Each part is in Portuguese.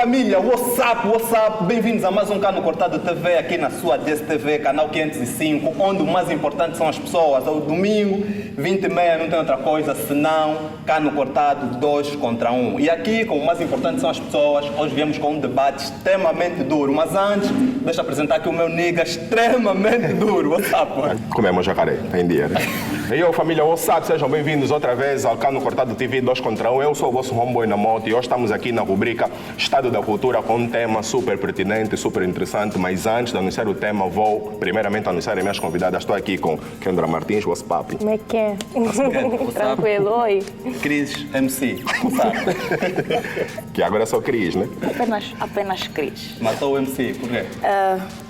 Família, WhatsApp, bem-vindos a mais um Cano Cortado TV aqui na sua DSTV, canal 505, onde o mais importante são as pessoas. Ao domingo, 20h30, não tem outra coisa senão Cano Cortado 2 contra 1. E aqui, como o mais importante são as pessoas, hoje viemos com um debate extremamente duro. Mas antes, deixa eu apresentar aqui o meu nigga extremamente duro. WhatsApp. Comemos jacaré, em dia, né? E eu, família WhatsApp, sejam bem-vindos outra vez ao Cano Cortado TV 2 contra 1. Eu sou o vosso homeboy na moto e hoje estamos aqui na rubrica Estado da Cultura com um tema super pertinente, super interessante. Mas antes de anunciar o tema, vou primeiramente anunciar as minhas convidadas. Estou aqui com Kendra Martins, WhatsApp. Como é que é? Tranquilo, oi. Cris MC, WhatsApp. Que agora é só Cris, né? Apenas Cris. Matou o MC, por quê?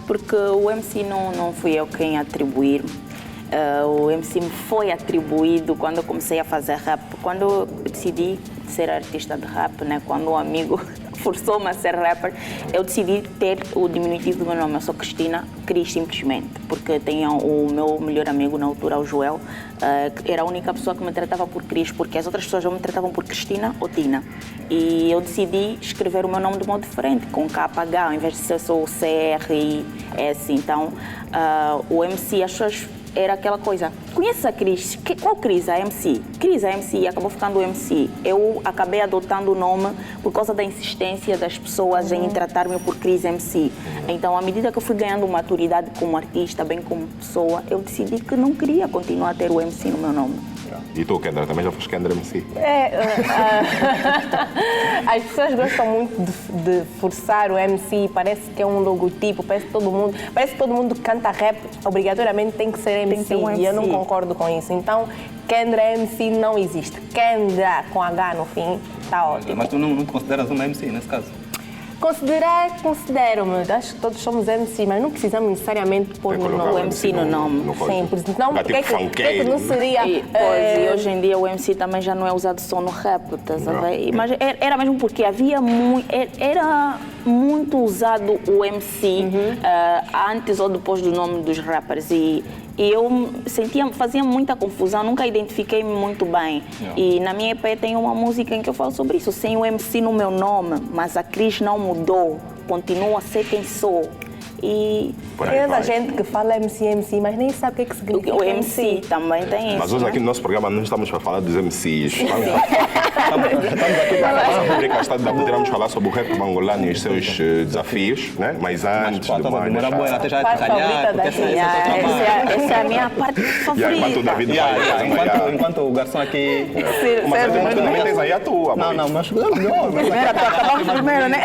Porque o MC não fui eu quem atribuir. O MC me foi atribuído quando eu comecei a fazer rap. Quando eu decidi ser artista de rap, né? Quando um amigo forçou-me a ser rapper, eu decidi ter o diminutivo do meu nome. Eu sou Cristina, Cris simplesmente, porque tenho o meu melhor amigo na altura, o Joel, era a única pessoa que me tratava por Cris, porque as outras pessoas já me tratavam por Cristina ou Tina. E eu decidi escrever o meu nome de modo diferente, com KH, ao invés de ser só o CRS. Então, o MC, as pessoas... Era aquela coisa, conhece a Cris? Qual Cris? A MC? Cris, a MC, e acabou ficando o MC. Eu acabei adotando o nome por causa da insistência das pessoas em tratar-me por Cris MC. Então, à medida que eu fui ganhando maturidade como artista, bem como pessoa, eu decidi que não queria continuar a ter o MC no meu nome. E tu, Kendra, também já foste Kendra MC? As pessoas gostam muito de forçar o MC, parece que é um logotipo, parece que todo mundo que canta rap obrigatoriamente tem que ser MC, e eu não concordo com isso. Então, Kendra MC não existe. Kendra com H no fim, está ótimo. Mas tu não te consideras uma MC nesse caso? Considero-me, acho que todos somos MC, mas não precisamos necessariamente pôr o MC no nome. Sim, por isso não, porque que não seria... E hoje em dia o MC também já não é usado só no rap, estás a ver? Mas era mesmo porque era muito usado o MC antes ou depois do nome dos rappers e eu fazia muita confusão, nunca identifiquei-me muito bem. E na minha EP tem uma música em que eu falo sobre isso, sem o MC no meu nome, mas a Cris não mudou, continua a ser quem sou. E tem a gente que fala MC, mas nem sabe o que significa o MC. Também tem isso. Mas hoje aqui no nosso programa não estamos para falar dos MCs. Estamos aqui para falar sobre a Estado da Cultura, vamos falar sobre o rap angolano e os seus desafios, né? Mas antes de mais... Essa é a minha parte favorita. Enquanto o David enquanto o garçom aqui... Mas também tens aí a tua, Não, mas é melhor. Acabamos primeiro, né?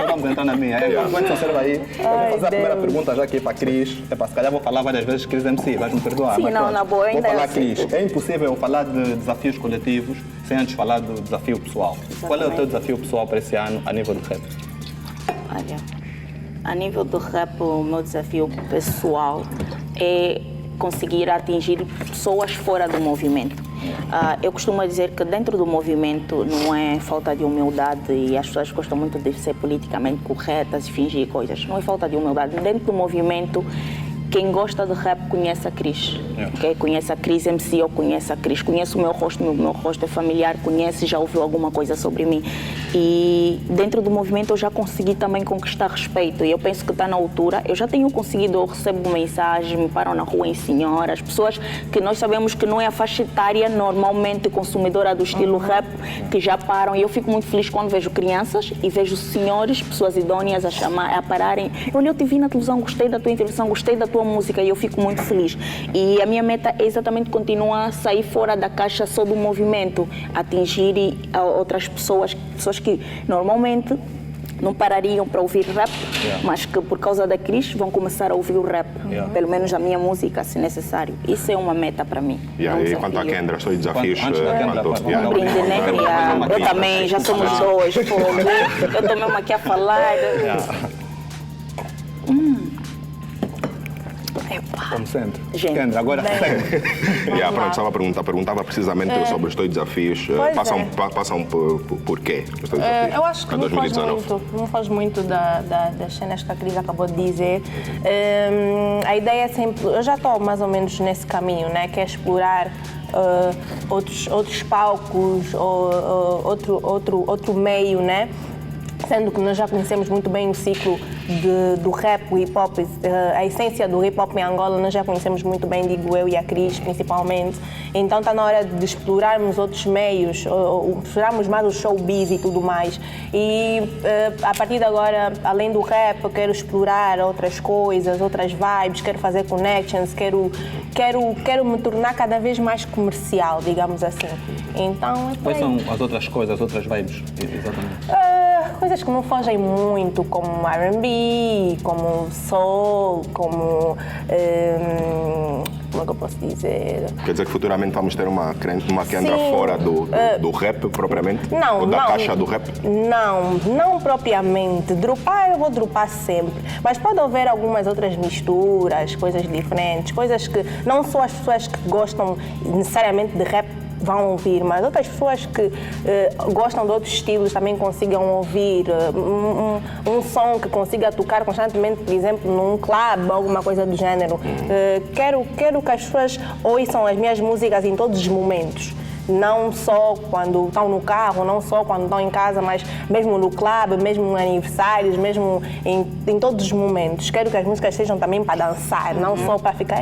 Vamos entrar na minha. Enquanto você observa aí, eu vou fazer a primeira pergunta já aqui para a Cris. Se calhar vou falar várias vezes Cris MC, vais me perdoar. Sim, não, na boa, ainda vou falar Cris. É impossível eu falar de desafios coletivos sem antes falar do desafio pessoal. Exatamente. Qual é o teu desafio pessoal para esse ano a nível do rap? Olha, a nível do rap, o meu desafio pessoal é conseguir atingir pessoas fora do movimento. Eu costumo dizer que dentro do movimento não é falta de humildade e as pessoas gostam muito de ser politicamente corretas e fingir coisas. Não é falta de humildade. Dentro do movimento, quem gosta de rap conhece a Cris. Okay? Conhece a Cris MC ou conhece a Cris. Conhece o meu rosto é familiar, conhece, já ouviu alguma coisa sobre mim. E dentro do movimento eu já consegui também conquistar respeito. E eu penso que está na altura. Eu já tenho conseguido, eu recebo mensagens, me param na rua em senhoras, pessoas que nós sabemos que não é a faixa etária normalmente consumidora do estilo rap, que já param. E eu fico muito feliz quando vejo crianças e vejo senhores, pessoas idôneas a pararem. Eu te vi na televisão, gostei da tua intervenção, gostei da tua música e eu fico muito feliz. E a minha meta é exatamente continuar a sair fora da caixa só do movimento, atingir outras pessoas que normalmente não parariam para ouvir rap, mas que por causa da Cris vão começar a ouvir o rap, pelo menos a minha música, se necessário. Isso é uma meta para mim. E quanto à Kendra, estou desafios... Um brinde, né? Eu também, já somos dois, fogo. Eu estou mesmo aqui a falar. Como sempre. Gente. Kendra, agora perguntava precisamente sobre os teus desafios. Passam por quê? Os teus desafios? Eu acho que não faz muito das cenas que a Cris acabou de dizer. A ideia é sempre... Eu já estou mais ou menos nesse caminho, né? Que é explorar outros palcos, outro meio, né? sendo que nós já conhecemos muito bem o ciclo do rap, o hip-hop, a essência do hip-hop em Angola, nós já conhecemos muito bem, digo eu e a Cris, principalmente. Então está na hora de explorarmos outros meios, explorarmos mais o showbiz e tudo mais. E a partir de agora, além do rap, eu quero explorar outras coisas, outras vibes, quero fazer connections, quero me tornar cada vez mais comercial, digamos assim. Então, Quais são as outras coisas, as outras vibes? Exatamente. Coisas que não fogem muito, como R&B, como soul, como... como é que eu posso dizer? Quer dizer que futuramente vamos ter uma que entra Sim. fora do rap, propriamente? Não, ou da não. caixa do rap? Não propriamente. Dropar, eu vou dropar sempre. Mas pode haver algumas outras misturas, coisas diferentes, coisas que não só as pessoas que gostam necessariamente de rap vão ouvir, mas outras pessoas que gostam de outros estilos também consigam ouvir um som que consiga tocar constantemente, por exemplo, num clube, alguma coisa do género. Quero que as pessoas ouçam as minhas músicas em todos os momentos. Não só quando estão no carro, não só quando estão em casa, mas mesmo no clube, mesmo em aniversários, mesmo em todos os momentos. Quero que as músicas sejam também para dançar, não só para ficar,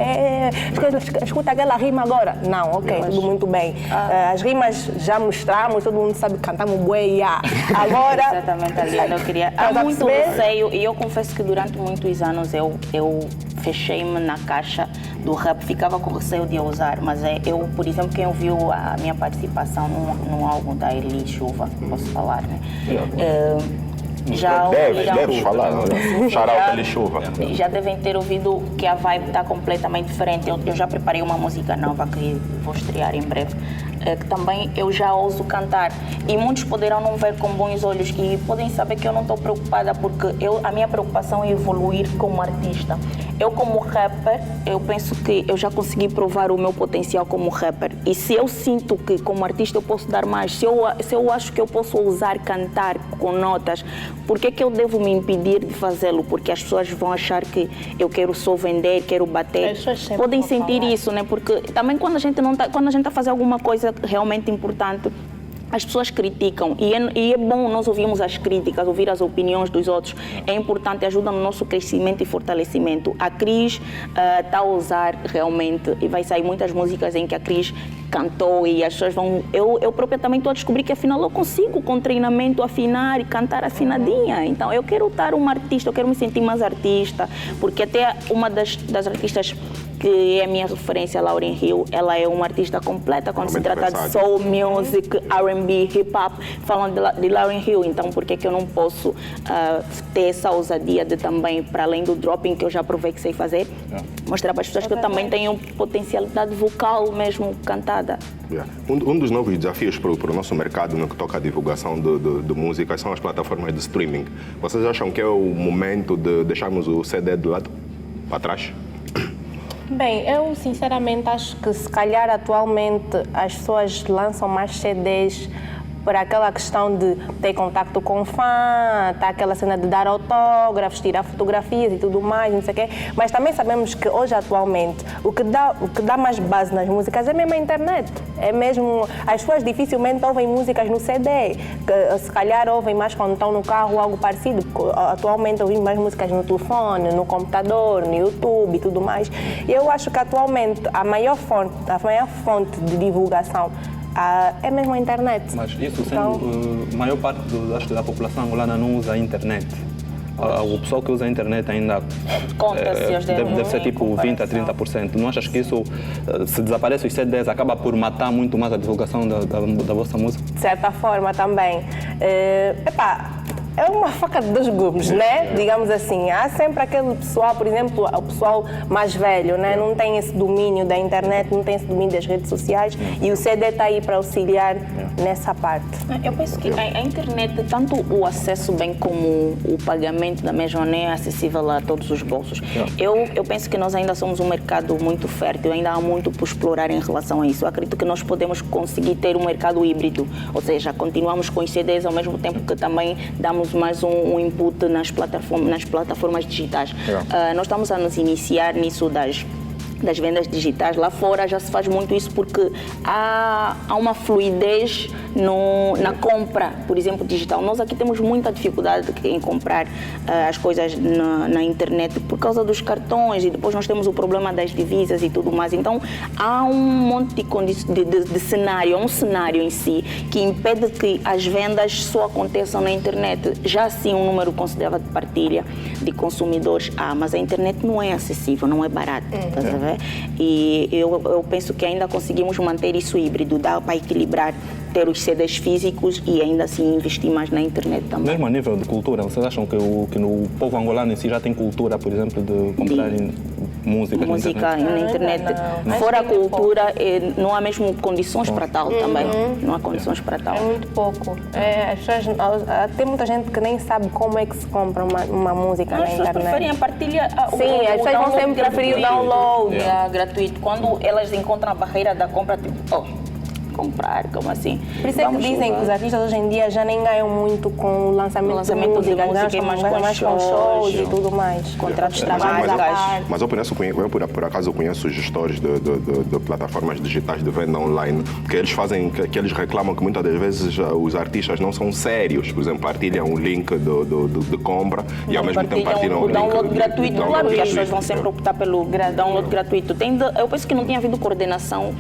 escuta aquela rima agora. Não, ok, tudo muito bem. As rimas já mostramos, todo mundo sabe que cantamos bué, agora... Exatamente, Aliana, eu queria... Há muito receio, e eu confesso que durante muitos anos eu fechei-me na caixa do rap, ficava com receio de usar, mas eu, por exemplo, quem ouviu a minha participação num álbum da Eli Chuva, posso falar, né? Já Deves falar, shout out Eli Chuva. Já devem ter ouvido que a vibe está completamente diferente. Eu já preparei uma música nova que vou estrear em breve, que também eu já ouso cantar. E muitos poderão não ver com bons olhos e podem saber que eu não estou preocupada, porque a minha preocupação é evoluir como artista. Eu, como rapper, eu penso que eu já consegui provar o meu potencial como rapper. E se eu sinto que, como artista, eu posso dar mais, se eu acho que eu posso ousar cantar com notas, por que eu devo me impedir de fazê-lo? Porque as pessoas vão achar que eu quero só vender, quero bater. Podem sentir isso, né? Porque também quando a gente está a fazer alguma coisa realmente importante, as pessoas criticam e é bom nós ouvirmos as críticas, ouvir as opiniões dos outros. É importante, ajuda no nosso crescimento e fortalecimento. A Cris está a usar realmente, e vai sair muitas músicas em que a Cris cantou e as pessoas vão... Eu própria também estou a descobrir que afinal eu consigo com treinamento afinar e cantar afinadinha. Então eu quero estar uma artista, eu quero me sentir mais artista, porque até uma das artistas que é a minha referência, Lauryn Hill, ela é uma artista completa quando se trata de soul music, R&B, hip-hop, falando de Lauryn Hill. Então, por que eu não posso ter essa ousadia de também, para além do dropping que eu já provei que sei fazer, mostrar para as pessoas que eu também tenho potencialidade vocal mesmo cantada. Um dos novos desafios para o nosso mercado no que toca à divulgação de música são as plataformas de streaming. Vocês acham que é o momento de deixarmos o CD de lado, para trás? Bem, eu sinceramente acho que se calhar atualmente as pessoas lançam mais CDs por aquela questão de ter contacto com o fã, tá aquela cena de dar autógrafos, tirar fotografias e tudo mais, não sei o quê. Mas também sabemos que hoje, atualmente, o que dá mais base nas músicas é mesmo a internet. É mesmo... As pessoas dificilmente ouvem músicas no CD, que se calhar ouvem mais quando estão no carro ou algo parecido. Atualmente ouvimos mais músicas no telefone, no computador, no YouTube e tudo mais. E eu acho que atualmente a maior fonte de divulgação é mesmo a internet. Mas isso sendo, a maior parte da população angolana não usa a internet. O pessoal que usa a internet ainda deve ser tipo 20% a 30%. Não achas que isso, se desaparece os CDs, acaba por matar muito mais a divulgação da vossa música? De certa forma também. É uma faca de dois gumes, né? Digamos assim. Há sempre aquele pessoal, por exemplo, o pessoal mais velho, né? Não tem esse domínio da internet, não tem esse domínio das redes sociais e o CD está aí para auxiliar nessa parte. Eu penso que a internet, tanto o acesso bem como o pagamento da mesma, não é acessível a todos os bolsos. Eu penso que nós ainda somos um mercado muito fértil, ainda há muito por explorar em relação a isso. Eu acredito que nós podemos conseguir ter um mercado híbrido, ou seja, continuamos com os CDs ao mesmo tempo que também damos mais um input nas plataformas digitais. Nós estamos a nos iniciar nisso das vendas digitais. Lá fora já se faz muito isso porque há uma fluidez na compra, por exemplo, digital. Nós aqui temos muita dificuldade em comprar as coisas na internet por causa dos cartões, e depois nós temos o problema das divisas e tudo mais. Então, há um monte de cenário, um cenário em si, que impede que as vendas só aconteçam na internet. Já assim, um número considerável de partilha de consumidores há, mas a internet não é acessível, não é barata, estás a ver? E eu penso que ainda conseguimos manter isso híbrido, dá para equilibrar, ter os CDs físicos e ainda assim investir mais na internet também. Mesmo a nível de cultura, vocês acham que o povo angolano em si já tem cultura, por exemplo, de comprar música na internet? Não. Fora a cultura, não há mesmo condições para tal também. Não há condições para tal. É muito pouco. Tem muita gente que nem sabe como é que se compra uma música na As pessoas internet. preferem a partilha. Sim, as pessoas vão sempre preferir o download. Gratuito. Quando elas encontram a barreira da compra, tipo, comprar, como assim? Por isso é que dizem que os artistas hoje em dia já nem ganham muito com o lançamento de música, mais com shows e tudo mais. Contratos de trabalho. Mas eu por acaso conheço gestores de plataformas digitais de venda online que eles fazem, que eles reclamam que muitas das vezes os artistas não são sérios. Por exemplo, partilham o link de compra e ao mesmo tempo partilham o download gratuito. Claro que as pessoas vão sempre optar pelo download gratuito. Eu penso que não tinha havido coordenação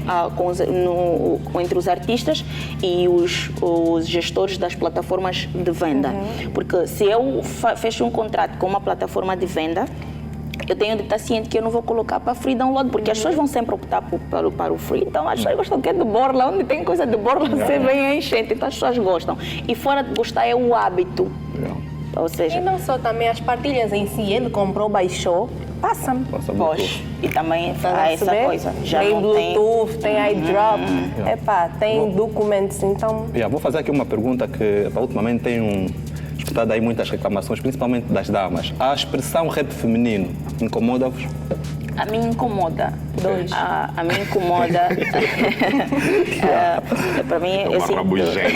entre os artistas e os gestores das plataformas de venda. Porque se eu fecho um contrato com uma plataforma de venda, eu tenho de estar ciente que eu não vou colocar para free download, porque as pessoas vão sempre optar para o free. Então, as pessoas gostam de borla. Onde tem coisa de borla, você vem enchente. Então, as pessoas gostam. E fora de gostar, é o hábito. Ou seja... E não só também as partilhas em si, ele comprou, baixou, passa-me. E também há essa coisa. Já tem não Bluetooth, tem iDrop, tem documentos, então... Vou fazer aqui uma pergunta que ultimamente tenho escutado aí muitas reclamações, principalmente das damas. A expressão rap feminino incomoda-vos? A mim incomoda. A mim incomoda. Para mim, é uma rabugenta.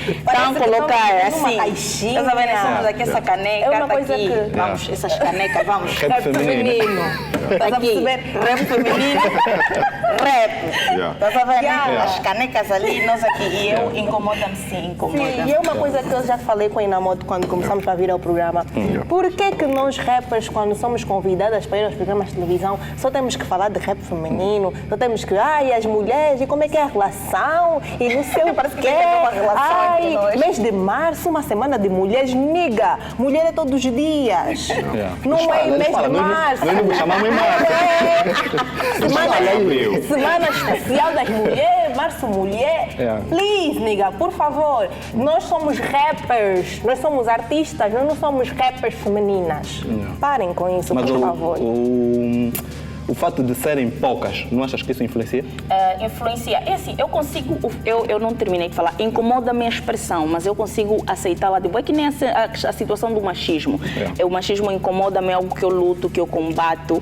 Estão a colocar assim. Caixinha. Estás a ver? Nós temos aqui essa caneca. É uma coisa aqui. que... Vamos, essas canecas, vamos. Rap feminino. Estás a Aqui, perceber? rap feminino, rap. Estás a ver, né? As canecas ali, nós aqui. E eu incomoda-me sim, incomoda. Sim, e é uma coisa que eu já falei com a Inamoto quando começamos a vir ao programa. Por que nós rappers, quando somos convidadas para ir aos programas de televisão, só temos que falar de rap feminino, só temos que, as mulheres, e como é que é a relação, e não sei, parece que é, mês de março, uma semana de mulheres, nigga, mulher é todos os dias. Não é mês de março. Nós não chamamos em março. Semana especial das mulheres, março mulher. Please, nigga, por favor. Nós somos rappers, nós somos artistas, nós não somos rappers femininas. Parem com isso, por favor. O fato de serem poucas, não achas que isso influencia? Influencia. É assim, eu consigo, eu não terminei de falar, incomoda-me a expressão, mas eu consigo aceitá-la de boa. É que nem a situação do machismo. O machismo incomoda-me, é algo que eu luto, que eu combato,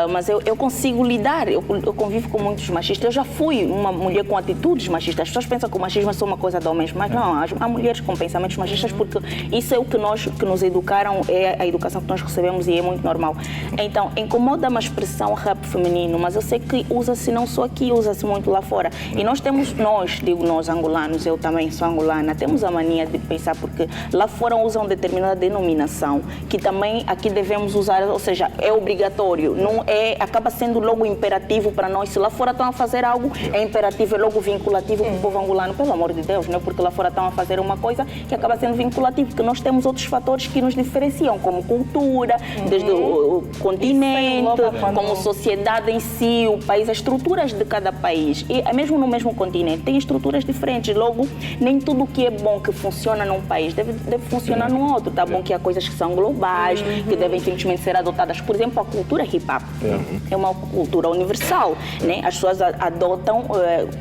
mas eu consigo lidar, eu convivo com muitos machistas. Eu já fui uma mulher com atitudes machistas. As pessoas pensam que o machismo é só uma coisa de homens, mas não, há mulheres com pensamentos machistas, porque isso é o que nos educaram, é a educação que nós recebemos e é muito normal. Então, incomoda-me a expressão rap feminino, mas eu sei que usa-se não só aqui, usa-se muito lá fora. E nós angolanos, eu também sou angolana, temos a mania de pensar, porque lá fora usam determinada denominação, que também aqui devemos usar, ou seja, é obrigatório, não é, acaba sendo logo imperativo para nós. Se lá fora estão a fazer algo, é imperativo, é logo vinculativo para o povo angolano, pelo amor de Deus, não é? Porque lá fora estão a fazer uma coisa que acaba sendo vinculativo, porque nós temos outros fatores que nos diferenciam, como cultura, desde o continente, como sociedade em si, o país, as estruturas de cada país. E mesmo no mesmo continente, tem estruturas diferentes. Logo, nem tudo que é bom que funciona num país deve funcionar no outro. Tá bom que há coisas que são globais, que devem simplesmente ser adotadas. Por exemplo, a cultura hip-hop é uma cultura universal, né? As pessoas adotam,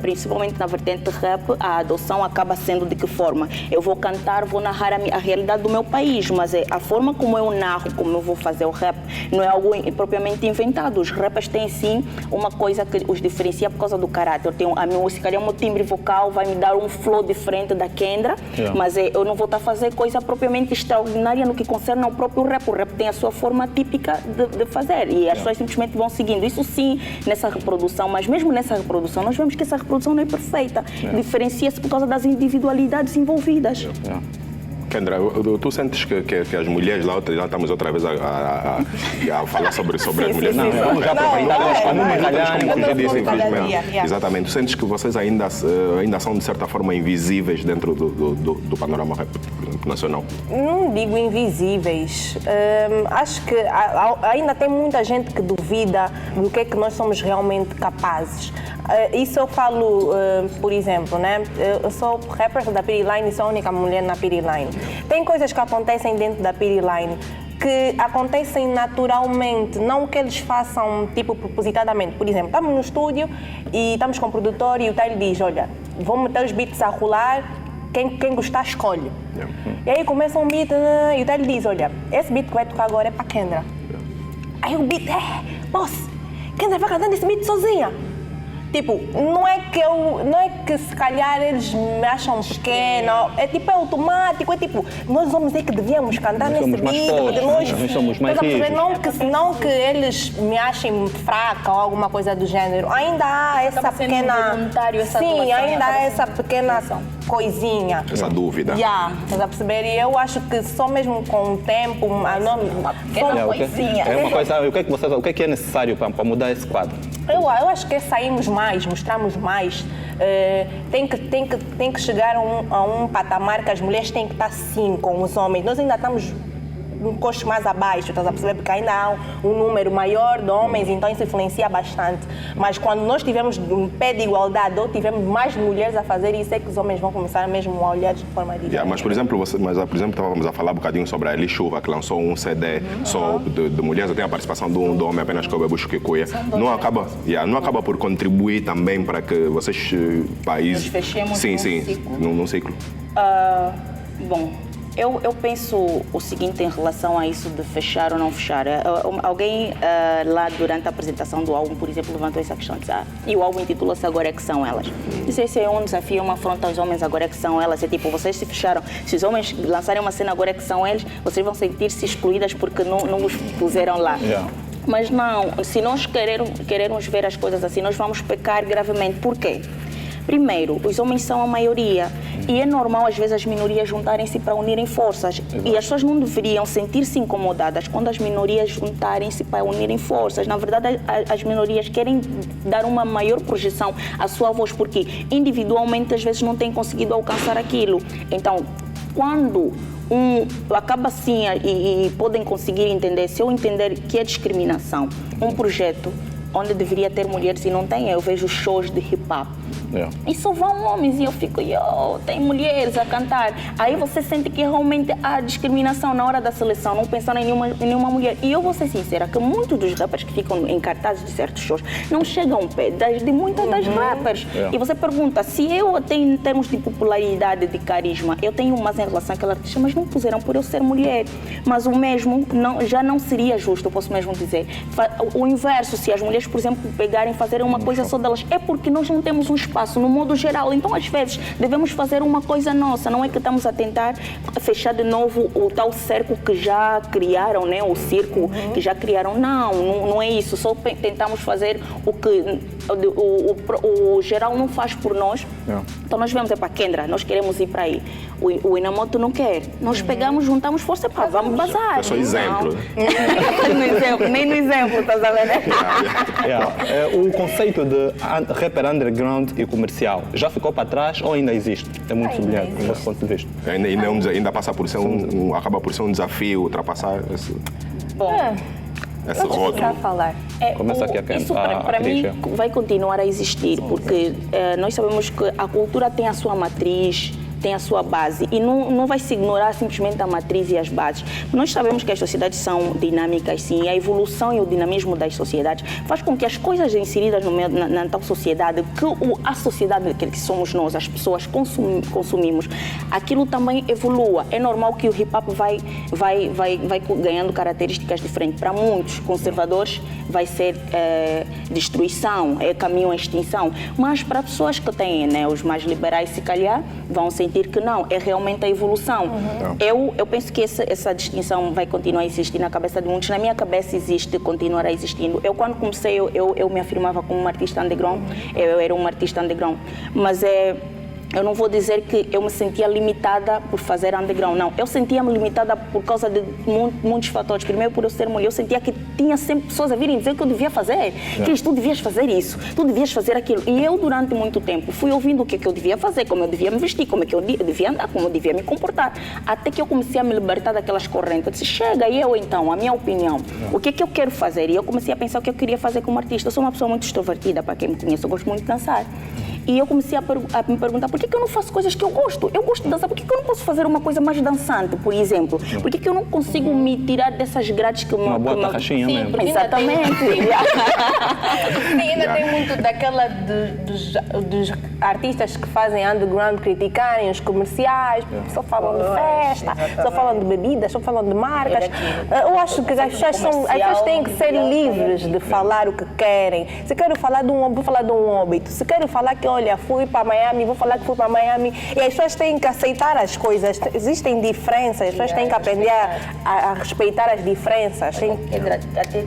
principalmente na vertente rap, a adoção acaba sendo de que forma? Eu vou cantar, vou narrar a realidade do meu país, mas a forma como eu narro, como eu vou fazer o rap, não é algo propriamente inventado. Os rappers têm sim uma coisa que os diferencia por causa do caráter. Eu tenho a música, o meu timbre vocal vai me dar um flow diferente da Kendra, mas eu não vou estar a fazer coisa propriamente extraordinária no que concerne ao próprio rap. O rap tem a sua forma típica de fazer e as pessoas simplesmente vão seguindo. Isso sim, nessa reprodução, mas mesmo nessa reprodução, nós vemos que essa reprodução não é perfeita. Diferencia-se por causa das individualidades envolvidas. Kendra, tu sentes que as mulheres, lá estamos outra vez a falar sobre as mulheres. Não, Vamos já aproveitar como tu disse, infelizmente. Yeah. Exatamente. Tu sentes que vocês ainda são, de certa forma, invisíveis dentro do panorama rap nacional? Não digo invisíveis. Acho que ainda tem muita gente que duvida do que é que nós somos realmente capazes. Isso eu falo, por exemplo, né? Eu sou rapper da Piri Line e sou a única mulher na Piri Line. Tem coisas que acontecem dentro da Piri Line que acontecem naturalmente, não que eles façam tipo propositadamente. Por exemplo, estamos no estúdio e estamos com o produtor e o Taylor diz, olha, vou meter os beats a rolar, quem gostar escolhe. E aí começa um beat e o Taylor diz, olha, esse beat que vai tocar agora é para Kendra. Aí o beat, boss, Kendra vai cantando esse beat sozinha. Tipo, não é que se calhar eles me acham pequena, é tipo, é automático, é tipo, nós vamos dizer que devíamos cantar nesse beat, porque nós somos mais rígidos. Não que eles me achem fraca ou alguma coisa do gênero, ainda há essa pequena... Sim, ainda há essa pequena coisinha. Essa dúvida. Estás a perceber? E eu acho que só mesmo com o tempo, uma pequena coisinha. É uma coisa, o que é necessário para mudar esse quadro? Eu acho que é sairmos mais, mostrarmos mais. Tem que chegar a um patamar que as mulheres têm que estar sim com os homens. Nós ainda estamos um costo mais abaixo, estás a perceber? Porque ainda há um número maior de homens, então isso influencia bastante. Mas quando nós tivermos um pé de igualdade ou tivermos mais mulheres a fazer isso, é que os homens vão começar mesmo a olhar de forma diferente. Mas, por exemplo, estávamos a falar um bocadinho sobre a Eli Chuva, que lançou um CD só de mulheres, tem a participação do homem apenas, que é o Bebucho Kikuya. Não acaba por contribuir também para que vocês, países... Nós fechemos num ciclo. Bom, eu penso o seguinte em relação a isso de fechar ou não fechar. Alguém lá durante a apresentação do álbum, por exemplo, levantou essa questão. E o álbum intitula-se Agora é que são elas. Isso é um desafio, uma afronta aos homens, agora é que são elas. É tipo, vocês se fecharam. Se os homens lançarem uma cena agora é que são eles, vocês vão sentir-se excluídas porque não os puseram lá. Mas não, se nós queremos ver as coisas assim, nós vamos pecar gravemente. Por quê? Primeiro, os homens são a maioria e é normal às vezes as minorias juntarem-se para unirem forças. Exato. E as pessoas não deveriam sentir-se incomodadas quando as minorias juntarem-se para unirem forças. Na verdade, as minorias querem dar uma maior projeção à sua voz porque individualmente às vezes não têm conseguido alcançar aquilo. Então, quando acaba assim e podem conseguir entender, se eu entender que é discriminação, um projeto onde deveria ter mulheres e não tem, eu vejo shows de hip-hop. E só vão homens e eu fico, tem mulheres a cantar. Aí você sente que realmente há discriminação na hora da seleção, não pensaram em nenhuma mulher. E eu vou ser sincera, que muitos dos rappers que ficam em cartazes de certos shows não chegam ao pé de muitas das rappers. E você pergunta, se eu tenho em termos de popularidade, de carisma, eu tenho mais em relação àquela artista, mas não puseram por eu ser mulher. Mas o mesmo já não seria justo, eu posso mesmo dizer. O inverso, se as mulheres, por exemplo, pegarem e fazerem uma coisa só delas, é porque nós não temos um espaço no modo geral. Então, às vezes, devemos fazer uma coisa nossa. Não é que estamos a tentar fechar de novo o tal cerco que já criaram, né? O circo que já criaram. Não é isso. Só tentamos fazer o que o geral não faz por nós. Então, nós vemos, para Kendra, nós queremos ir para aí. O Inamoto não quer. Nós pegamos, juntamos força, vamos bazar. É só exemplo. Nem no exemplo, estás a ver, né? O conceito de rapper underground e comercial já ficou para trás ou ainda existe? É muito sublinhado, do nosso ponto de vista. Ainda passa por ser acaba por ser um desafio ultrapassar esse rótulo. Começa aqui isso para mim vai continuar a existir, porque nós sabemos que a cultura tem a sua matriz tem a sua base e não vai se ignorar simplesmente a matriz e as bases. Nós sabemos que as sociedades são dinâmicas, sim, e a evolução e o dinamismo das sociedades faz com que as coisas inseridas no meio, na tal sociedade, que a sociedade que somos nós, as pessoas consumimos, aquilo também evolua. É normal que o hip-hop vai ganhando características diferentes. Para muitos conservadores vai ser destruição, é caminho à extinção, mas para pessoas que têm, né, os mais liberais, se calhar, vão sentir que não, é realmente a evolução. Eu penso que essa distinção vai continuar a existir na cabeça de muitos. Na minha cabeça existe, continuará existindo. Eu, quando comecei, eu me afirmava como uma artista underground, eu era uma artista underground, mas eu não vou dizer que eu me sentia limitada por fazer underground, não. Eu sentia-me limitada por causa de muitos fatores. Primeiro, por eu ser mulher, eu sentia que tinha sempre pessoas a virem dizer que eu devia fazer. Cris, tu devias fazer isso, tu devias fazer aquilo. E eu, durante muito tempo, fui ouvindo o que eu devia fazer, como eu devia me vestir, como é que eu devia andar, como eu devia me comportar. Até que eu comecei a me libertar daquelas correntes. Eu disse, chega, e eu então, a minha opinião, o que eu quero fazer? E eu comecei a pensar o que eu queria fazer como artista. Eu sou uma pessoa muito extrovertida, para quem me conhece, eu gosto muito de dançar. E eu comecei a me perguntar por que eu não faço coisas que eu gosto? Eu gosto de dançar, por que eu não posso fazer uma coisa mais dançante, por exemplo? Por que eu não consigo me tirar dessas grades que... Uma boa tarraxinha mesmo. Exatamente. Sim, ainda tem muito daquela dos artistas que fazem underground criticarem os comerciais, só falam de festa, só falam de bebidas, só falam de marcas. Eu acho que as pessoas têm que ser livres de falar o que querem. Se quero falar vou falar de um óbito. Se quero falar que, olha, fui para Miami, vou falar que fui para Miami. E as pessoas têm que aceitar as coisas. Existem diferenças, as pessoas têm que aprender a respeitar as diferenças. Até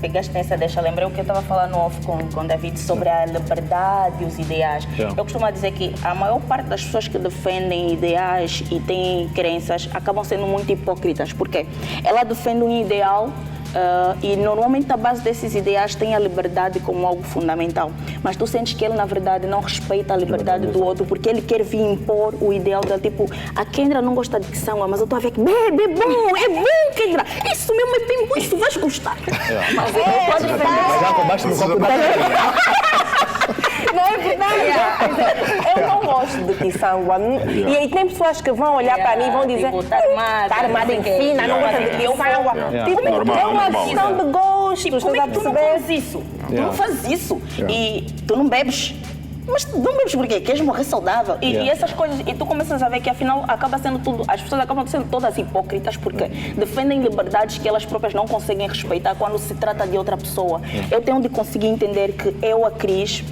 pegaste nessa deixa, lembrei o que eu estava falando off com David sobre a liberdade e os ideais. Eu costumo dizer que a maior parte das pessoas que defendem ideais e têm crenças acabam sendo muito hipócritas. Por quê? Ela defende um ideal e normalmente a base desses ideais tem a liberdade como algo fundamental. Mas tu sentes que ele, na verdade, não respeita a liberdade do outro, porque ele quer vir impor o ideal dele. Tipo, a Kendra não gosta de samba, mas eu estou a ver que é bom, Kendra. Isso mesmo é bem bom, isso vais gostar. Mas ele não pode defender. Mas já acabaste no copo da Não é verdade. Eu não gosto de Kisangwa. E aí tem pessoas que vão olhar para mim e vão dizer está armada em fina, não gosta de Kisangwa. Tipo, é uma questão de gostos, como é que tu não perceber? fazes isso? Tu não fazes isso. E tu não bebes. Mas não bebes por quê? Queres morrer saudável? E essas coisas, e tu começas a ver que afinal acaba sendo tudo, as pessoas acabam sendo todas hipócritas porque defendem liberdades que elas próprias não conseguem respeitar quando se trata de outra pessoa. Eu tenho de conseguir entender que eu, a Cris,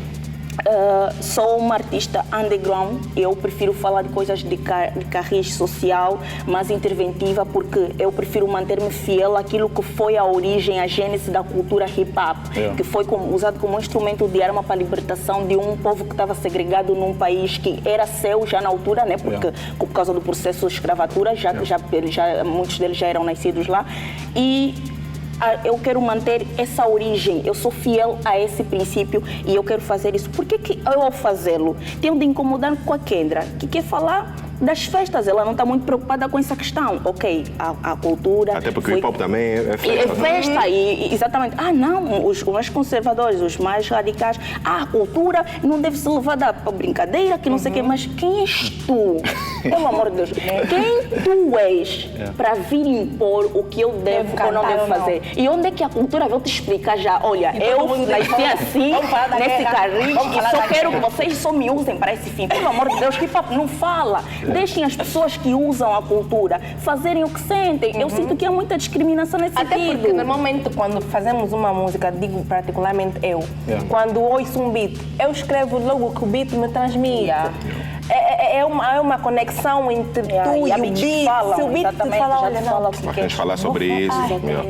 sou uma artista underground. Eu prefiro falar de coisas de carris social, mais interventiva, porque eu prefiro manter-me fiel àquilo que foi a origem, a gênese da cultura hip-hop, que foi usado como instrumento de arma para a libertação de um povo que estava segregado num país que era seu já na altura, né? Porque por causa do processo de escravatura, já muitos deles já eram nascidos lá. E eu quero manter essa origem, eu sou fiel a esse princípio e eu quero fazer isso. Por que eu, ao fazê-lo, tenho de incomodar com a Kendra, que quer falar das festas? Ela não está muito preocupada com essa questão. Ok, a cultura... Até porque o hip-hop também é festa. É festa, exatamente. Não, os mais conservadores, os mais radicais, a cultura não deve ser levada para brincadeira, que não sei o quê, mas quem és tu? Pelo amor de Deus, quem tu és para vir impor o que eu devo ou não devo fazer? E onde é que a cultura vai te explicar já? Olha, eu nasci assim, nesse carrinho, e só quero que vocês só me usem para esse fim. Pelo amor de Deus, hip-hop não fala. Deixem as pessoas que usam a cultura fazerem o que sentem. Eu sinto que há muita discriminação nesse sentido. Até porque normalmente quando fazemos uma música, digo particularmente eu, quando ouço um beat, eu escrevo logo o que o beat me transmite. É uma conexão entre tu e o beat. Se o beat te fala, olha, não, Queres falar sobre isso?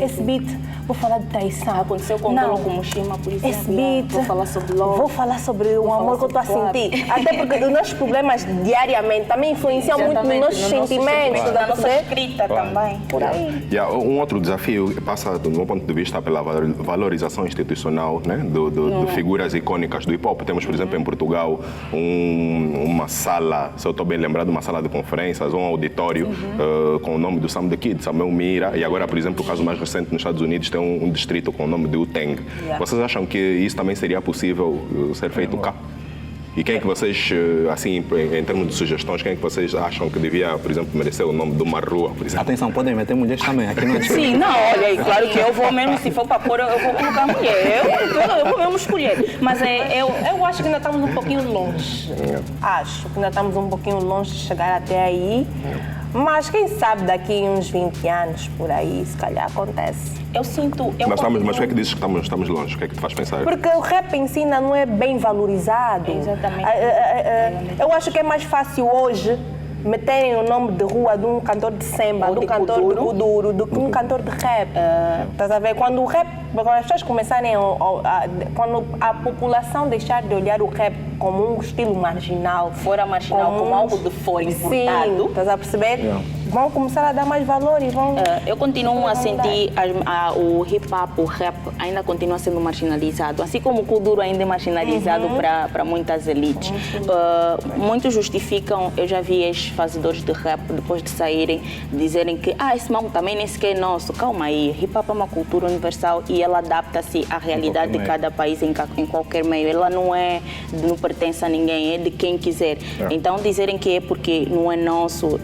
Esse beat, vou falar de traição. Aconteceu com o Kumushima, por exemplo. Esse beat, vou falar sobre love. Vou falar sobre o amor que eu estou a sentir. Até porque os nossos problemas diariamente também influenciam muito nos nossos sentimentos. Na nossa escrita também. Por aí. Um outro desafio passa, do meu ponto de vista, pela valorização institucional, né, de figuras icônicas do hip-hop. Temos, por exemplo, em Portugal, uma sala, se eu estou bem lembrado, uma sala de conferências, um auditório com o nome do Sam the Kid, Samuel Mira, e agora, por exemplo, o caso mais recente nos Estados Unidos tem um distrito com o nome de Wu-Tang. Vocês acham que isso também seria possível ser feito cá? E quem é que vocês, assim, em termos de sugestões, quem é que vocês acham que devia, por exemplo, merecer o nome de uma rua, por exemplo? Atenção, podem meter mulheres também, aqui não é Sim, não, olha aí, claro que eu vou mesmo, se for para pôr, eu vou colocar mulher. Eu vou mesmo escolher. Mas Eu acho que ainda estamos um pouquinho longe. Acho que ainda estamos um pouquinho longe de chegar até aí. Mas quem sabe daqui uns 20 anos, por aí, se calhar acontece. eu sinto... Mas o que é que dizes que estamos longe? O que é que te faz pensar? Porque o rap em si ainda não é bem valorizado. Exatamente. Eu acho que é mais fácil hoje meterem o nome de rua de um cantor de samba, Ou de um de cantor de kuduro. kuduro, do que um cantor de rap. Estás a ver? Quando as pessoas começarem quando a população deixar de olhar o rap como um estilo marginal, Fora marginal, como algo de fora importado. Sim, estás a perceber? Vão começar a dar mais valor e vão... Eu continuo a sentir o hip-hop, o rap ainda continua sendo marginalizado, assim como o kuduro ainda é marginalizado para muitas elites. Muitos justificam, eu já vi ex-fazedores de rap, depois de saírem, dizerem que esse mambo também nem sequer é nosso. Calma aí, hip-hop é uma cultura universal e ela adapta-se à realidade de cada país, em qualquer meio. Ela não pertence a ninguém, é de quem quiser. Então dizerem que é porque não é nosso,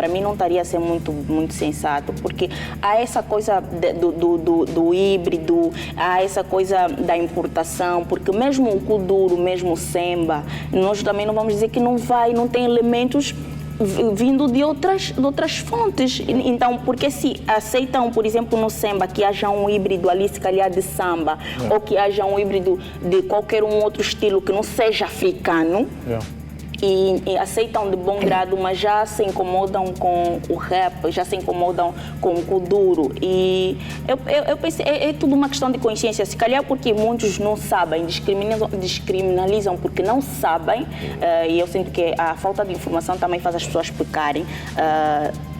para mim não estaria a ser muito sensato, porque há essa coisa do híbrido, há essa coisa da importação, porque mesmo o kuduro, mesmo o samba, nós também não vamos dizer que não tem elementos vindo de outras fontes. Então, porque se aceitam, por exemplo, no samba, que haja um híbrido ali, se calhar de samba, ou que haja um híbrido de qualquer outro estilo que não seja africano, e aceitam de bom grado, mas já se incomodam com o rap, já se incomodam com o kuduro. E eu pensei, é tudo uma questão de consciência. Se calhar porque muitos não sabem, descriminalizam porque não sabem, e eu sinto que a falta de informação também faz as pessoas pecarem.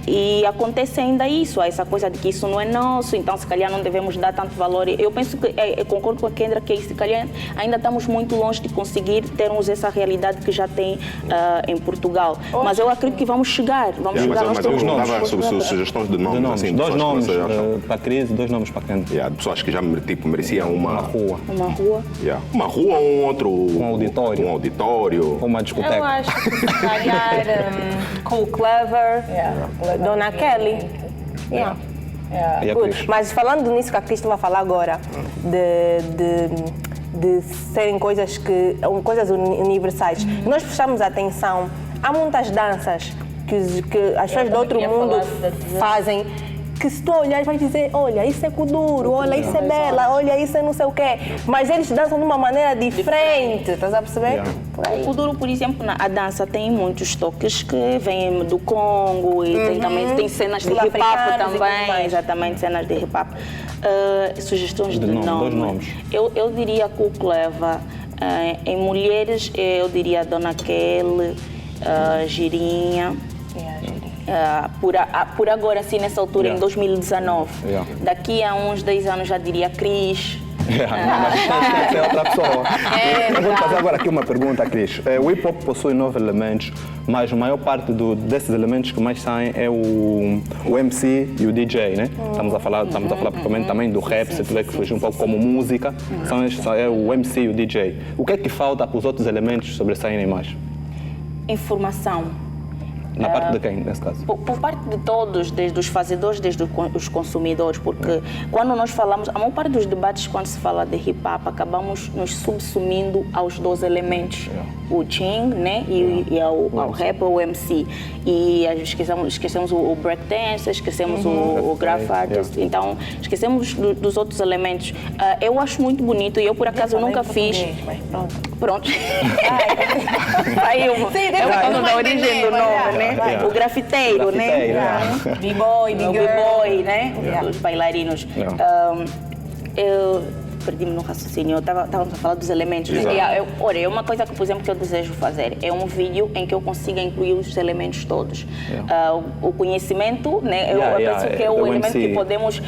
E acontece ainda isso, essa coisa de que isso não é nosso, então se calhar não devemos dar tanto valor. Eu penso que, eu concordo com a Kendra, que se calhar ainda estamos muito longe de conseguir termos essa realidade que já tem em Portugal. Mas eu acredito que vamos chegar. Mas eu perguntava sobre sugestões de nomes. Assim, dois nomes acham. para a Cris e 2 nomes para a Kendra. Pessoas que já mereciam uma rua. Uma rua? Uma rua ou um outro... Um auditório. Um auditório. Ou uma discoteca. Eu acho que se calhar Cool Clever, Dona Kelly. E a Cris? Mas falando nisso que a Cris estava a falar agora, de serem coisas universais, nós prestamos atenção, há muitas danças que as pessoas do outro mundo fazem, que se tu olhar vai dizer, olha, isso é kuduro, olha, isso é bela, olha, isso é não sei o quê. Mas eles dançam de uma maneira diferente, estás a perceber? Por aí. O kuduro, por exemplo, a dança tem muitos toques que vêm do Congo e também tem cenas de hip-hop também, exatamente, cenas de hip-hop. Sugestões de dois nomes. nomes. Eu diria Cool Clever. Em mulheres, eu diria Dona Kelly, Girinha. Por agora, assim, nessa altura, em 2019. Daqui a uns 10 anos já diria Cris. Mas é outra pessoa. Eu vou fazer agora aqui uma pergunta, Cris. O hip hop possui 9 elementos, mas a maior parte desses elementos que mais saem é o MC e o DJ, né? Estamos a falar propriamente também do rap, se tiver que fugir um pouco como música, é o MC e o DJ. O que é que falta para os outros elementos sobressaírem mais? Informação. Na parte de quem, nesse caso? Por parte de todos, desde os fazedores, desde os consumidores, porque quando nós falamos, a maior parte dos debates, quando se fala de hip-hop, acabamos nos subsumindo aos 2 elementos, o Ching, né, e ao rap, o MC. E esquecemos o breakdance, esquecemos o graph artist, então esquecemos dos outros elementos. Eu acho muito bonito e eu, por acaso, nunca fiz... Pronto. Saiu. É o nome da origem do nome, né? O grafiteiro, né? B-boy, B-boy, né? Os bailarinos. Eu perdi-me no raciocínio, estávamos a falar dos elementos. Olha, uma coisa que, por exemplo, que eu desejo fazer é um vídeo em que eu consiga incluir os elementos todos. O conhecimento, né? Eu penso que é o elemento que podemos,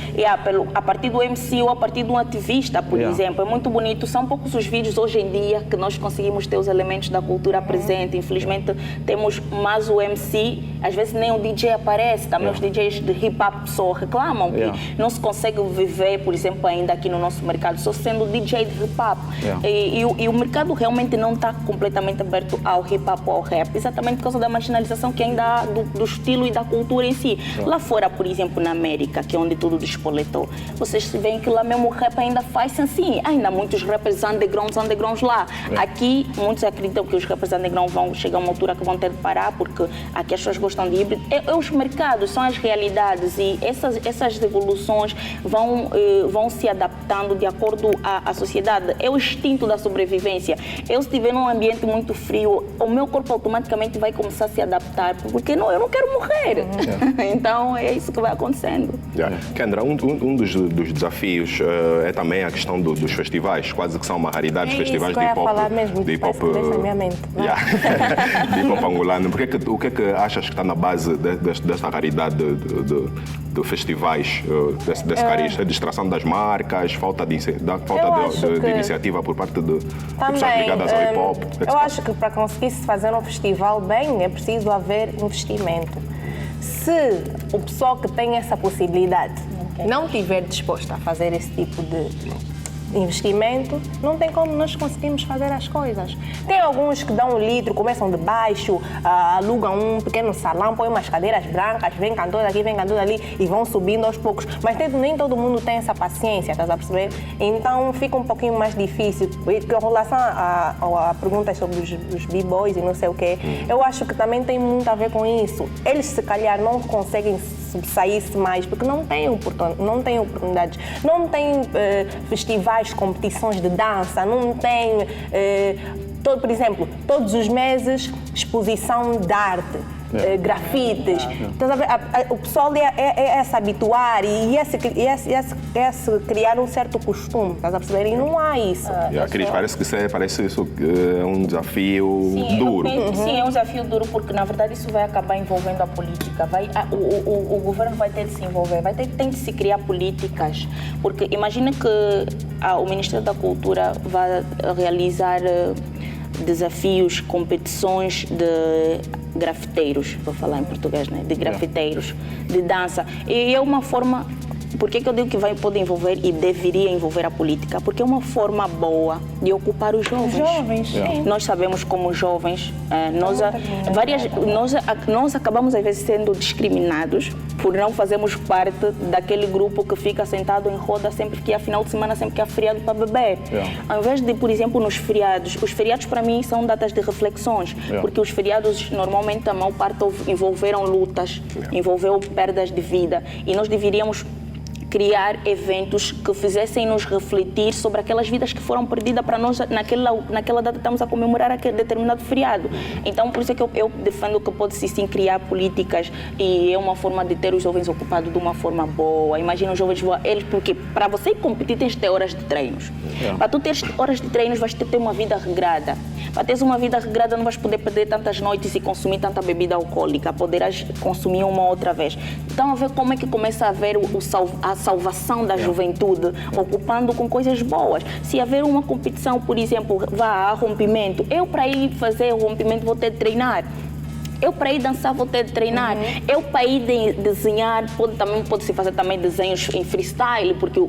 a partir do MC ou a partir de um ativista, por exemplo. É muito bonito, são poucos os vídeos hoje em dia que nós conseguimos ter os elementos da cultura presente. Infelizmente, temos mais o MC, às vezes nem o DJ aparece, também os DJs de hip-hop só reclamam que não se consegue viver, por exemplo, ainda aqui no nosso mercado só sendo DJ de hip-hop. E o mercado realmente não está completamente aberto ao hip-hop ou ao rap, exatamente por causa da marginalização que ainda há do estilo e da cultura em si. Lá fora, por exemplo, na América, que é onde tudo despoletou, vocês veem que lá mesmo o rap ainda faz assim. Ainda há muitos rappers undergrounds lá. Aqui, muitos acreditam que os rappers underground vão chegar a uma altura que vão ter de parar, porque aqui as pessoas gostam de híbrido. Os mercados são as realidades e essas evoluções vão se adaptando de acordo à sociedade. É o instinto da sobrevivência. Eu, se estiver num ambiente muito frio, o meu corpo automaticamente vai começar a se adaptar, porque eu não quero morrer. Então, é isso que vai acontecendo. Kendra, um dos desafios é também a questão dos festivais, quase que são uma raridade, os festivais de hip-hop. De hip-hop de hip-hop angolano. O que é que achas que está na base desta raridade de festivais, desse cariz? A distração das marcas, falta de iniciativa por parte de pessoas ligadas ao hip-hop? Eu acho que para conseguir se fazer um festival bem, é preciso haver investimento. Se o pessoal que tem essa possibilidade não estiver disposto a fazer esse tipo de investimento, não tem como nós conseguirmos fazer as coisas. Tem alguns que dão um litro, começam de baixo, alugam um pequeno salão, põem umas cadeiras brancas, vem cantor aqui, vem cantor ali e vão subindo aos poucos. Mas nem todo mundo tem essa paciência, estás a perceber? Então fica um pouquinho mais difícil. Com relação à pergunta sobre os b-boys e não sei o quê, eu acho que também tem muito a ver com isso. Eles, se calhar, não conseguem sobressair-se mais porque não têm oportunidades, não têm festivais, competições de dança, não tem, por exemplo, todos os meses exposição de arte, grafites. Então, o pessoal é se habituar e é se criar um certo costume, estás a perceber? E não há isso. Cris, parece isso um desafio duro. Sim, é um desafio duro porque, na verdade, isso vai acabar envolvendo a política. O governo vai ter de se envolver, tem de se criar políticas. Porque imagina que o Ministério da Cultura vai realizar desafios, competições de grafiteiros, vou falar em português, né? De grafiteiros, de dança. E é uma forma... Por que eu digo que pode envolver e deveria envolver a política? Porque é uma forma boa de ocupar os jovens. Nós sabemos como jovens, nós acabamos às vezes sendo discriminados por não fazermos parte daquele grupo que fica sentado em roda sempre que há final de semana, sempre que há feriado para beber. Ao invés de, por exemplo, nos feriados, os feriados para mim são datas de reflexões, porque os feriados normalmente a maior parte envolveram lutas, envolveu perdas de vida e nós deveríamos criar eventos que fizessem nos refletir sobre aquelas vidas que foram perdidas para nós naquela data estamos a comemorar aquele determinado feriado. Então, por isso é que eu defendo que pode-se sim criar políticas e é uma forma de ter os jovens ocupados de uma forma boa. Imagina os jovens, porque para você competir tens de ter horas de treinos. Para tu teres horas de treinos vais ter uma vida regrada. Para teres uma vida regrada não vais poder perder tantas noites e consumir tanta bebida alcoólica, poderás consumir uma outra vez. Então, a ver como é que começa a haver a salvação da juventude, ocupando com coisas boas. Se haver uma competição, por exemplo, vá a rompimento, eu para ir fazer o rompimento vou ter de treinar. Eu para ir dançar vou ter de treinar. Eu para ir desenhar, pode-se fazer também desenhos em freestyle, porque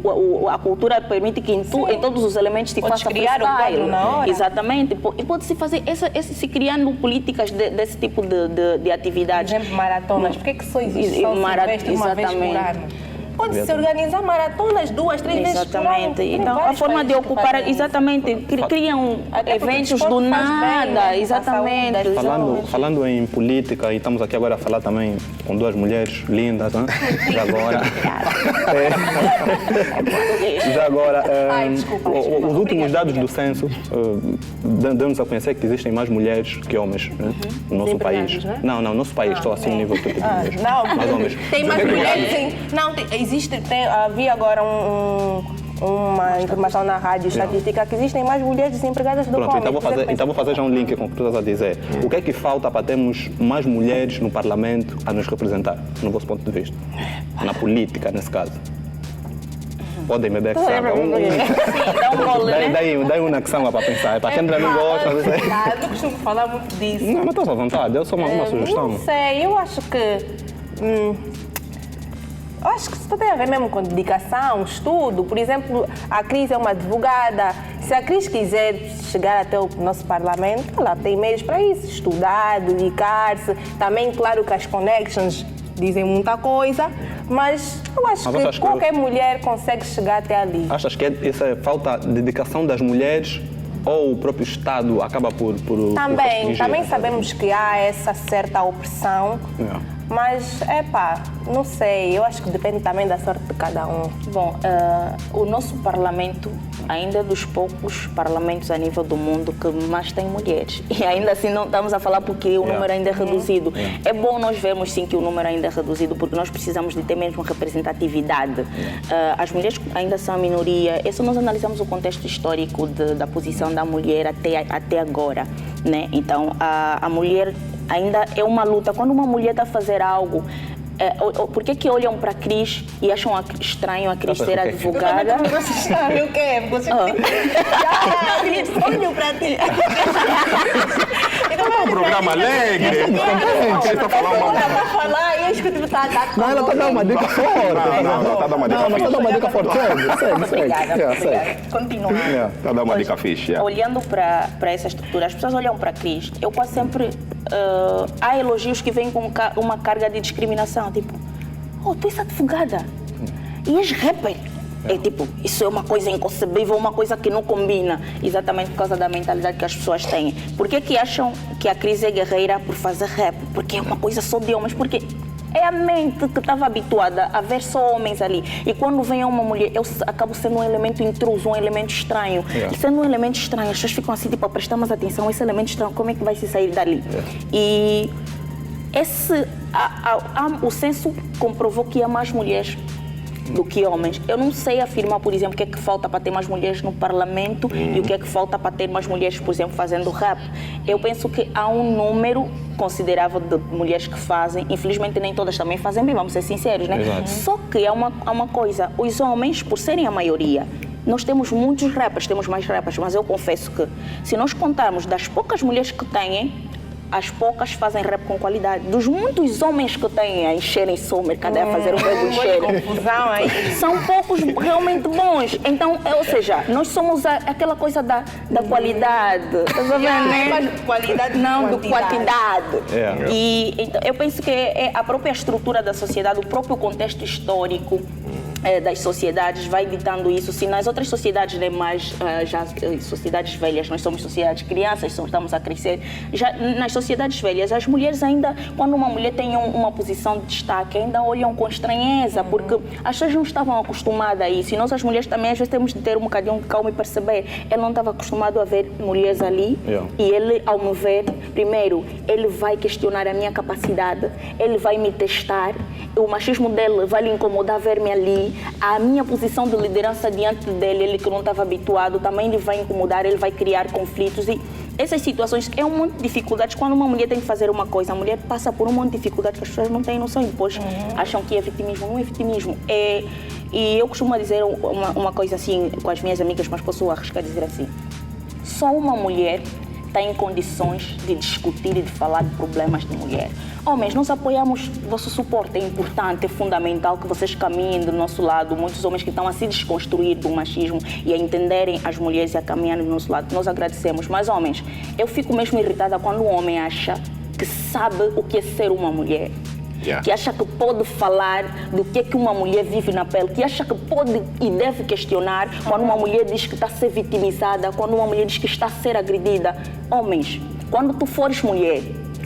a cultura permite que em todos os elementos se faça criar freestyle. Um quadro na hora. Exatamente. E pode-se fazer, se criando políticas desse tipo de atividades. Por exemplo, maratonas. Por que só existe uma vez por ano? Pode-se organizar maratonas 2, 3 vezes por ano. Exatamente. Então, a forma de ocupar, exatamente, criam eventos do nada. Exatamente. Falando em política, e estamos aqui agora a falar também com duas mulheres lindas, né? Já agora. Já agora, os últimos dados do censo dão-nos a conhecer que existem mais mulheres que homens, né? No nosso país. Né? Não, nosso país, só assim, nível de mulheres. Mais homens. Tem mais mulheres, sim. Não, havia agora uma informação na rádio estatística que existem mais mulheres desempregadas do que homens. Então vou fazer já um link com o que tu estás a dizer. O que é que falta para termos mais mulheres no Parlamento a nos representar, no vosso ponto de vista? Na política, nesse caso. Podem beber que sabe. Dá um gole, né? Daí uma que samba para pensar. Para quem não gosta. Eu não costumo falar muito disso. Não, mas estou à vontade. Eu sou uma sugestão. Não sei, eu acho que... Eu acho que isso tem a ver mesmo com dedicação, estudo. Por exemplo, a Cris é uma advogada. Se a Cris quiser chegar até o nosso parlamento, ela tem meios para isso. Estudar, dedicar-se. Também, claro que as connections dizem muita coisa, mas eu acho que qualquer mulher consegue chegar até ali. Achas que essa é falta de dedicação das mulheres ou o próprio Estado acaba por Também sabemos que há essa certa opressão, mas, não sei, eu acho que depende também da sorte de cada um. Bom, o nosso parlamento ainda é dos poucos parlamentos a nível do mundo que mais tem mulheres. E ainda assim não estamos a falar porque o número ainda é reduzido. É bom nós vermos sim que o número ainda é reduzido porque nós precisamos de ter mesmo representatividade. As mulheres ainda são a minoria. Se nós analisamos o contexto histórico da posição da mulher até agora, né? Então, a mulher ainda é uma luta. Quando uma mulher está a fazer algo, por que olham para a Cris e acham estranho a Cris ser advogada? O quê? Você olho para ti. É um programa alegre. Você está falando uma... Para falar e eu escuto Não, ela está dando uma dica forte. Não, está dando uma dica fixe. Está dando uma dica forte. Segue. Obrigada. Continua. Está dando uma dica fixe. Olhando para essa estrutura, as pessoas olham para a Cris. Eu quase sempre... há elogios que vêm com uma carga de discriminação. Tipo, tu és advogada e és rapper. É tipo, isso é uma coisa inconcebível, uma coisa que não combina, exatamente por causa da mentalidade que as pessoas têm. Por que acham que a Cris é guerreira por fazer rap? Porque é uma coisa só de homens, porque é a mente que estava habituada a ver só homens ali. E quando vem uma mulher, eu acabo sendo um elemento intruso, um elemento estranho. E sendo um elemento estranho, as pessoas ficam assim, tipo, a prestar mais atenção, esse elemento estranho, como é que vai se sair dali? E o censo comprovou que há mais mulheres do que homens. Eu não sei afirmar, por exemplo, o que é que falta para ter mais mulheres no parlamento e o que é que falta para ter mais mulheres, por exemplo, fazendo rap. Eu penso que há um número considerável de mulheres que fazem. Infelizmente, nem todas também fazem bem, vamos ser sinceros, né? Exato. Só que há uma coisa. Os homens, por serem a maioria, nós temos muitos rappers, temos mais rappers, mas eu confesso que se nós contarmos das poucas mulheres que têm, as poucas fazem rap com qualidade. Dos muitos homens que têm a encherem só o mercado, a fazer o mesmo encher, confusão aí. São poucos realmente bons. Então, ou seja, nós somos aquela coisa da qualidade. Estás a ver, né? Qualidade não, do quantidade. E então, eu penso que é a própria estrutura da sociedade, o próprio contexto histórico das sociedades vai ditando isso. Se nas outras sociedades, né, mais já sociedades velhas, nós somos sociedades crianças, estamos a crescer, já nas sociedades velhas, as mulheres ainda, quando uma mulher tem uma posição de destaque, ainda olham com estranheza, porque as pessoas não estavam acostumadas a isso. E nós, as mulheres, também às vezes temos de ter um bocadinho de calma e perceber. Ele não estava acostumado a ver mulheres ali e ele, ao me ver, primeiro, ele vai questionar a minha capacidade, ele vai me testar, o machismo dele vai lhe incomodar ver-me ali, a minha posição de liderança diante dele, ele que não estava habituado, também lhe vai incomodar, ele vai criar conflitos. E essas situações é um monte de dificuldades. Quando uma mulher tem que fazer uma coisa, a mulher passa por um monte de dificuldades que as pessoas não têm noção e depois acham que é vitimismo. Não é vitimismo. E eu costumo dizer uma coisa assim com as minhas amigas, mas posso arriscar dizer assim: só uma mulher tem condições de discutir e de falar de problemas de mulher. Homens, nós apoiamos, vosso suporte é importante, é fundamental que vocês caminhem do nosso lado. Muitos homens que estão a se desconstruir do machismo e a entenderem as mulheres e a caminhar do nosso lado. Nós agradecemos. Mas, homens, eu fico mesmo irritada quando o homem acha que sabe o que é ser uma mulher. Que acha que pode falar do que é que uma mulher vive na pele, que acha que pode e deve questionar quando uma mulher diz que está a ser vitimizada, quando uma mulher diz que está a ser agredida. Homens, quando tu fores mulher,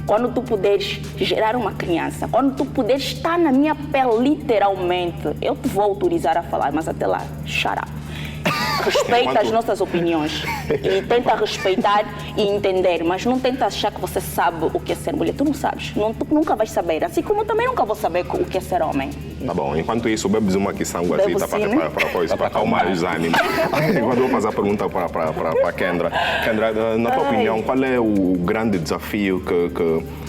quando tu puderes gerar uma criança, quando tu puderes estar na minha pele literalmente, eu te vou autorizar a falar, mas até lá, shut up. Respeita as nossas opiniões e tenta respeitar e entender, mas não tenta achar que você sabe o que é ser mulher. Tu não sabes, tu nunca vais saber, assim como eu também nunca vou saber o que é ser homem. Tá bom, enquanto isso, bebes uma sanguazita para acalmar os ânimos. Agora vou fazer a pergunta para a Kendra. Kendra, na tua opinião, qual é o grande desafio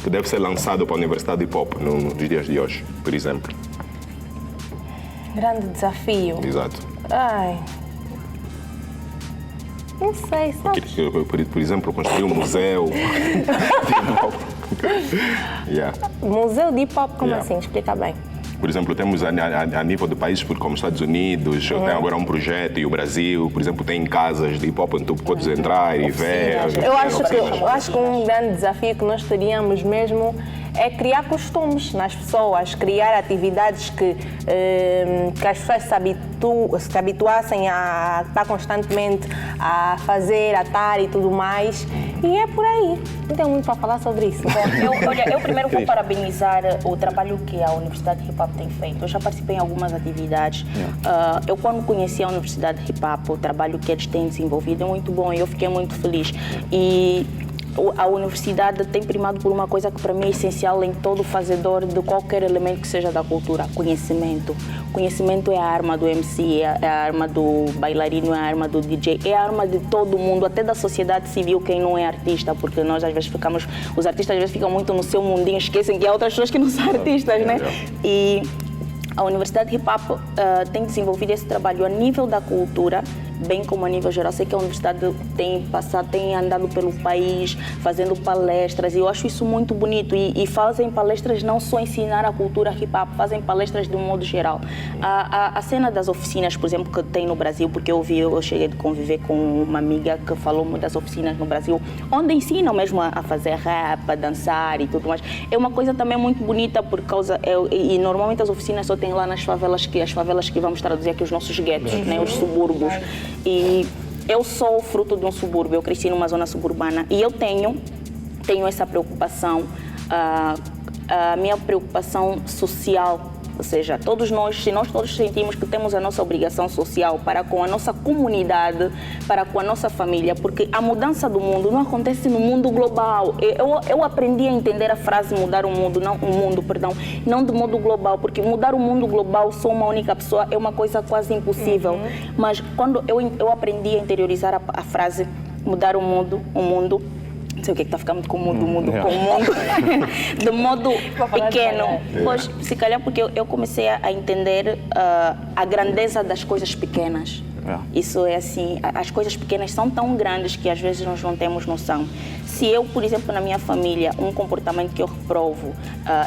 que deve ser lançado para a Universidade de Hip Hop nos dias de hoje, por exemplo? Grande desafio? Exato. Não sei, sabe? Por exemplo, construir um museu. Museu de hip hop, como assim? Explica bem. Por exemplo, temos a nível de países como Estados Unidos, tem agora um projeto, e o Brasil, por exemplo, tem casas de hip-hop onde tu podes entrar e ver. Eu acho que um grande desafio que nós teríamos mesmo é criar costumes nas pessoas, criar atividades que as pessoas se habituassem a estar constantemente a fazer, a estar e tudo mais. E é por aí. Não tenho muito para falar sobre isso. Bom, eu primeiro vou parabenizar o trabalho que a Universidade Hip Hop tem feito. Eu já participei em algumas atividades. Eu, quando conheci a Universidade Hip Hop, o trabalho que eles têm desenvolvido é muito bom e eu fiquei muito feliz. E a universidade tem primado por uma coisa que para mim é essencial em todo fazedor de qualquer elemento que seja da cultura: conhecimento. Conhecimento é a arma do MC, é a arma do bailarino, é a arma do DJ, é a arma de todo mundo, até da sociedade civil, quem não é artista, porque nós às vezes os artistas às vezes ficam muito no seu mundinho, esquecem que há outras pessoas que não são artistas, né? E a Universidade Hip Hop tem desenvolvido esse trabalho a nível da cultura, bem como a nível geral. Sei que a universidade tem andado pelo país fazendo palestras e eu acho isso muito bonito e fazem palestras não só ensinar a cultura hip hop, fazem palestras de um modo geral. A cena das oficinas, por exemplo, que tem no Brasil, porque eu cheguei de conviver com uma amiga que falou das oficinas no Brasil, onde ensinam mesmo a fazer rap, a dançar e tudo mais. É uma coisa também muito bonita por causa, e normalmente as oficinas só tem lá nas favelas, as favelas que vamos traduzir aqui, os nossos guetos, né, os subúrbios. E eu sou fruto de um subúrbio, eu cresci numa zona suburbana e eu tenho essa preocupação, a minha preocupação social. Ou seja, se nós todos sentimos que temos a nossa obrigação social para com a nossa comunidade, para com a nossa família, porque a mudança do mundo não acontece no mundo global. Eu aprendi a entender a frase mudar o mundo, não de modo global, porque mudar o mundo global só uma única pessoa é uma coisa quase impossível. Mas quando eu aprendi a interiorizar a frase mudar o mundo, não sei o que está ficando com o mundo, de modo pequeno. Pois, se calhar porque eu comecei a entender a grandeza das coisas pequenas. Isso é assim, as coisas pequenas são tão grandes que às vezes nós não temos noção. Se eu, por exemplo, na minha família, um comportamento que eu reprovo,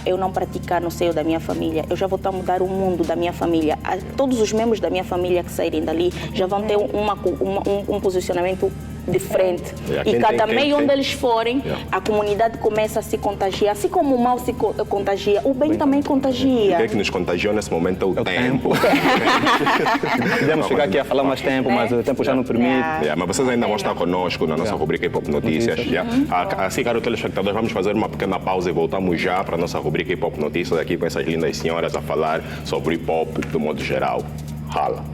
eu não praticar no seio da minha família, eu já vou estar a mudar o mundo da minha família. Todos os membros da minha família que saírem dali já vão ter um posicionamento diferente. E cada meio onde eles forem, a comunidade começa a se contagiar. Assim como o mal se contagia, o bem também contagia. O que é que nos contagiou nesse momento é o tempo. Podemos chegar aqui a falar mais tempo, mas o tempo já não permite. Mas vocês ainda vão estar conosco na nossa rubrica Hip Hop Notícias. Assim, caro telespectadores, vamos fazer uma pequena pausa e voltamos já para a nossa rubrica Hip Hop Notícias, aqui com essas lindas senhoras a falar sobre hip hop do modo geral. Rala.